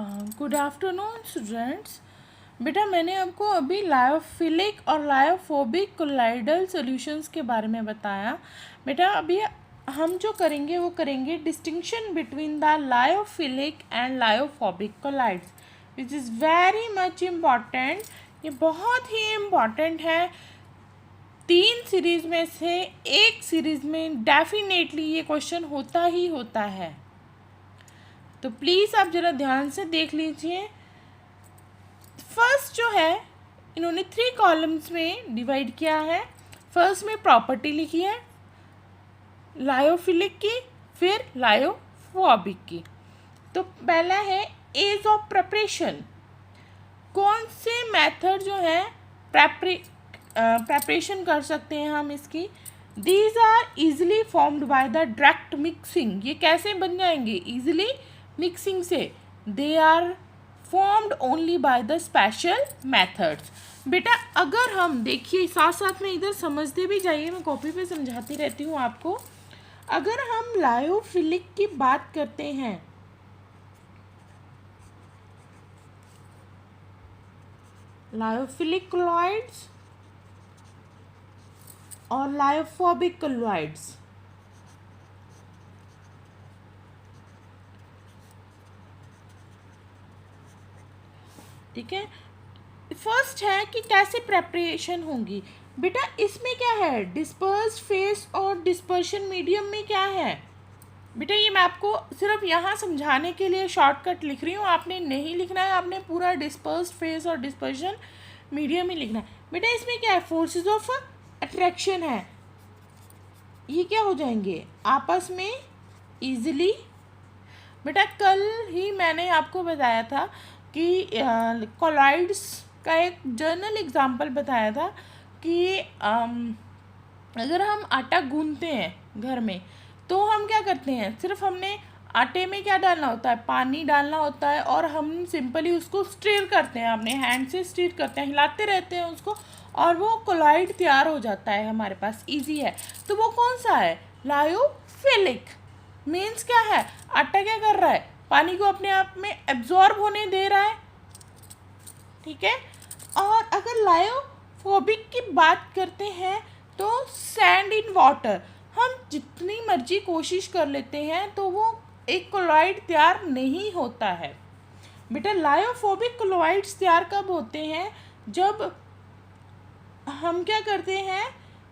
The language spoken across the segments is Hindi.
Good afternoon students. बेटा मैंने आपको अभी लायोफिलिक और लायोफोबिक कोलाइडल सॉल्यूशंस के बारे में बताया। बेटा अभी हम जो करेंगे वो करेंगे distinction between the lyophilic and lyophobic colloids which is very much important. ये बहुत ही इम्पॉर्टेंट है। 3 सीरीज़ में से एक सीरीज़ में डेफिनेटली ये क्वेश्चन होता ही होता है, तो प्लीज़ आप ज़रा ध्यान से देख लीजिए। फर्स्ट जो है इन्होंने 3 कॉलम्स में डिवाइड किया है। फर्स्ट में प्रॉपर्टी लिखी है लायोफिलिक की, फिर लायोफोबिक की। तो पहला है एज ऑफ प्रिपरेशन। कौन से मेथड जो है प्रेपरेशन कर सकते हैं हम इसकी। These are easily formed by the direct mixing. ये कैसे बन जाएंगे इजिली मिक्सिंग से। They are formed only by the special methods. बेटा अगर हम देखिए साथ साथ में इधर समझते भी जाइए, मैं कॉपी पे समझाती रहती हूँ आपको। अगर हम लायोफिलिक की बात करते हैं, लायोफिलिक कोलॉइड्स और लायोफोबिक कोलॉइड्स, ठीक है। फर्स्ट है कि कैसे प्रेपरेशन होंगी। बेटा इसमें क्या है, डिस्पर्स फेस और डिस्पर्शन मीडियम में क्या है। बेटा ये मैं आपको सिर्फ यहाँ समझाने के लिए शॉर्टकट लिख रही हूँ, आपने नहीं लिखना है, आपने पूरा डिस्पर्स फेस और डिस्पर्शन मीडियम ही लिखना है। बेटा इसमें क्या है, फोर्सेस ऑफ अट्रैक्शन है, ये क्या हो जाएंगे आपस में ईजिली। बेटा कल ही मैंने आपको बताया था कि कोलॉइड्स का एक जर्नल एग्जांपल बताया था कि अगर हम आटा गूंथते हैं घर में तो हम क्या करते हैं, सिर्फ हमने आटे में क्या डालना होता है, पानी डालना होता है, और हम सिंपली उसको स्टीर करते हैं, अपने हैंड से स्टीर करते हैं, हिलाते रहते हैं उसको, और वो कोलॉइड तैयार हो जाता है हमारे पास, इजी है। तो वो कौन सा है, लायोफिलिक। मीन्स क्या है, आटा क्या कर रहा है, पानी को अपने आप में एब्जॉर्ब होने दे रहा है, ठीक है। और अगर लायोफोबिक की बात करते हैं तो सैंड इन वाटर, हम जितनी मर्जी कोशिश कर लेते हैं तो वो एक कोलॉइड तैयार नहीं होता है। बेटा लायोफोबिक कोलॉइड्स तैयार कब होते हैं, जब हम क्या करते हैं,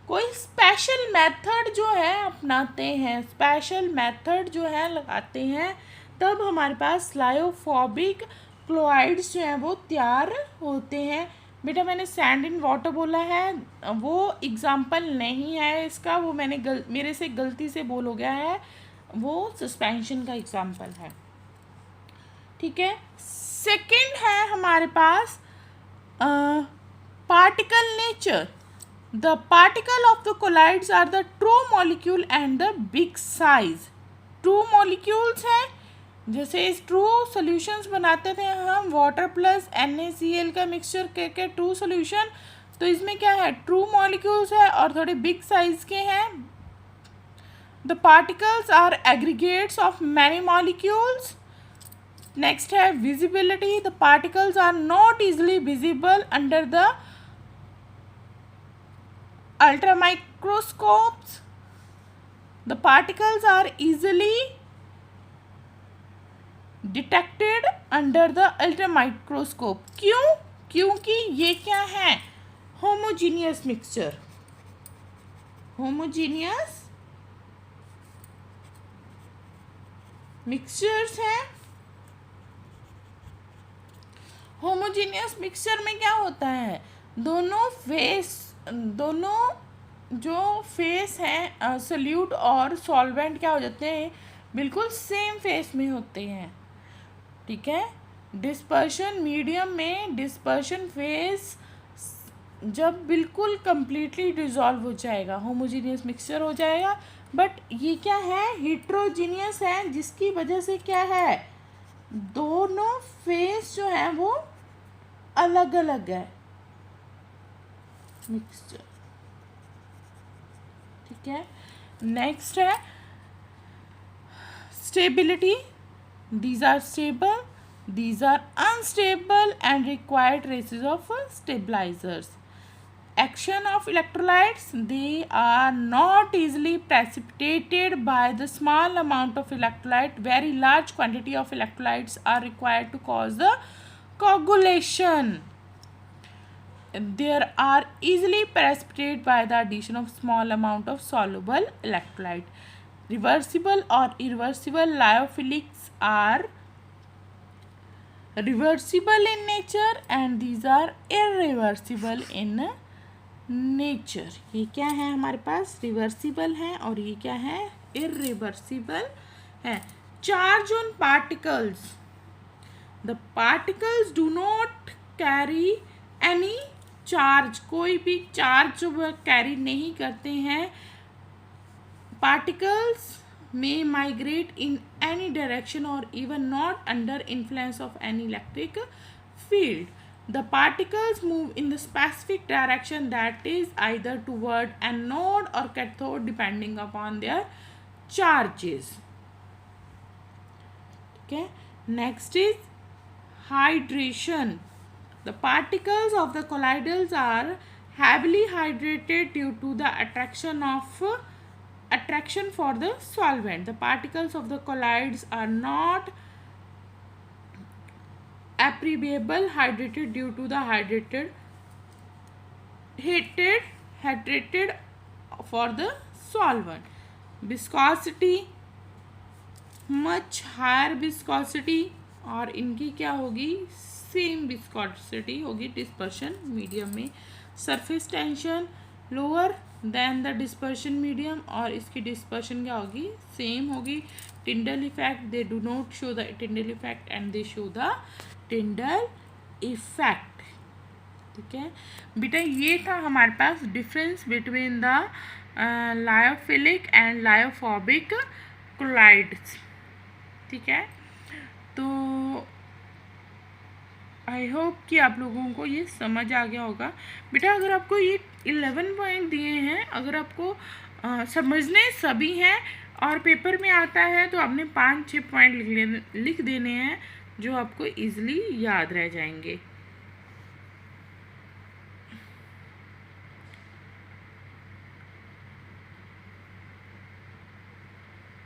कोई स्पेशल मेथड जो है अपनाते हैं, स्पेशल मेथड जो है लगाते हैं, तब हमारे पास लायोफोबिक क्लोराइड्स जो हैं वो तैयार होते हैं। बेटा मैंने सैंड इन वाटर बोला है, वो एग्जाम्पल नहीं है इसका, वो मैंने मेरे से गलती से बोल हो गया है, वो सस्पेंशन का एग्जाम्पल है, ठीक है। सेकंड है हमारे पास particle nature. The particle of the colloids are the true molecule and the big size. True molecules हैं, जैसे इस ट्रू सॉल्यूशंस बनाते थे हम वाटर प्लस NaCl का मिक्सचर करके ट्रू सॉल्यूशन, तो इसमें क्या है, ट्रू मॉलिक्यूल्स है और थोड़े बिग साइज के हैं। The particles are aggregates of many molecules. Next है visibility. The particles are not easily visible under the ultramicroscopes. The particles are easily detected under the ultramicroscope. क्यों, क्योंकि ये क्या है, होमोजीनियस मिक्सचर, होमोजीनियस मिक्सचर्स हैं। होमोजीनियस मिक्सचर में क्या होता है, दोनों जो फेस हैं सोल्यूट और सॉल्वेंट क्या हो जाते हैं, बिल्कुल सेम फेस में होते हैं, ठीक है। डिस्पर्शन मीडियम में डिस्पर्शन फेस जब बिल्कुल कंप्लीटली डिसॉल्व हो जाएगा, होमोजीनियस मिक्सचर हो जाएगा। बट ये क्या है, हिट्रोजीनियस है, जिसकी वजह से क्या है, दोनों फेस जो है वो अलग अलग है मिक्सचर, ठीक है। नेक्स्ट है stability, these are stable, These are unstable and require traces of stabilizers. Action of electrolytes, they are not easily precipitated by the small amount of electrolyte. Very large quantity of electrolytes are required to cause the coagulation. They are easily precipitated by the addition of small amount of soluble electrolyte. Reversible or irreversible lyophilics are reversible in nature and these are irreversible in nature. ये क्या है हमारे पास, रिवर्सिबल है और ये क्या है, इरिवर्सिबल है. Charge on particles, the particles do not carry any charge, कोई भी चार्ज जो वह कैरी नहीं करते हैं. Particles may migrate in any direction or even not under influence of any electric field. The particles move in the specific direction, that is either toward anode or cathode depending upon their charges. Okay, next is hydration. The particles of the colloidals are heavily hydrated due to the attraction for the solvent. The particles of the colloids are not appreciable hydrated due to the hydrated for the solvent. Viscosity, much higher viscosity, और इनकी क्या होगी, सेम विस्कोसिटी होगी डिस्पर्शन मीडियम में. Surface tension lower than the dispersion medium, और इसकी डिस्पर्शन क्या होगी, सेम होगी. Tyndall effect, they do not show the Tyndall effect and they show the Tyndall effect. ठीक है बेटा, ये था हमारे पास difference between the lyophilic and lyophobic chlorides. ठीक है, तो आई होप कि आप लोगों को ये समझ आ गया होगा. बेटा अगर आपको ये 11 पॉइंट दिए हैं, अगर आपको समझने सभी हैं और पेपर में आता है तो आपने 5-6 पॉइंट लिख देने हैं जो आपको इजीली याद रह जाएंगे.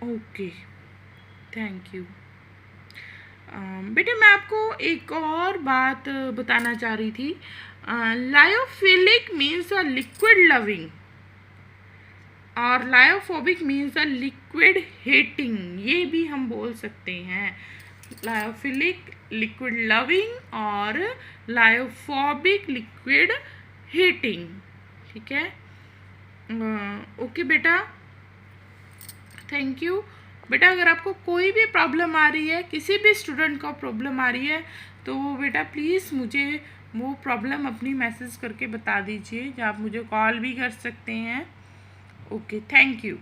Okay, thank you. बेटे मैं आपको एक और बात बताना चाह रही थी. Lyophilic means a liquid loving और lyophobic means a liquid hating. ये भी हम बोल सकते हैं. लायोफिलिक लिक्विड लविंग और लायोफोबिक लिक्विड हेटिंग. ठीक है, ओके बेटा, थैंक यू. बेटा अगर आपको कोई भी प्रॉब्लम आ रही है, किसी भी स्टूडेंट को प्रॉब्लम आ रही है, तो बेटा प्लीज़ मुझे वो प्रॉब्लम अपनी मैसेज करके बता दीजिए, या आप मुझे कॉल भी कर सकते हैं. Okay, thank you.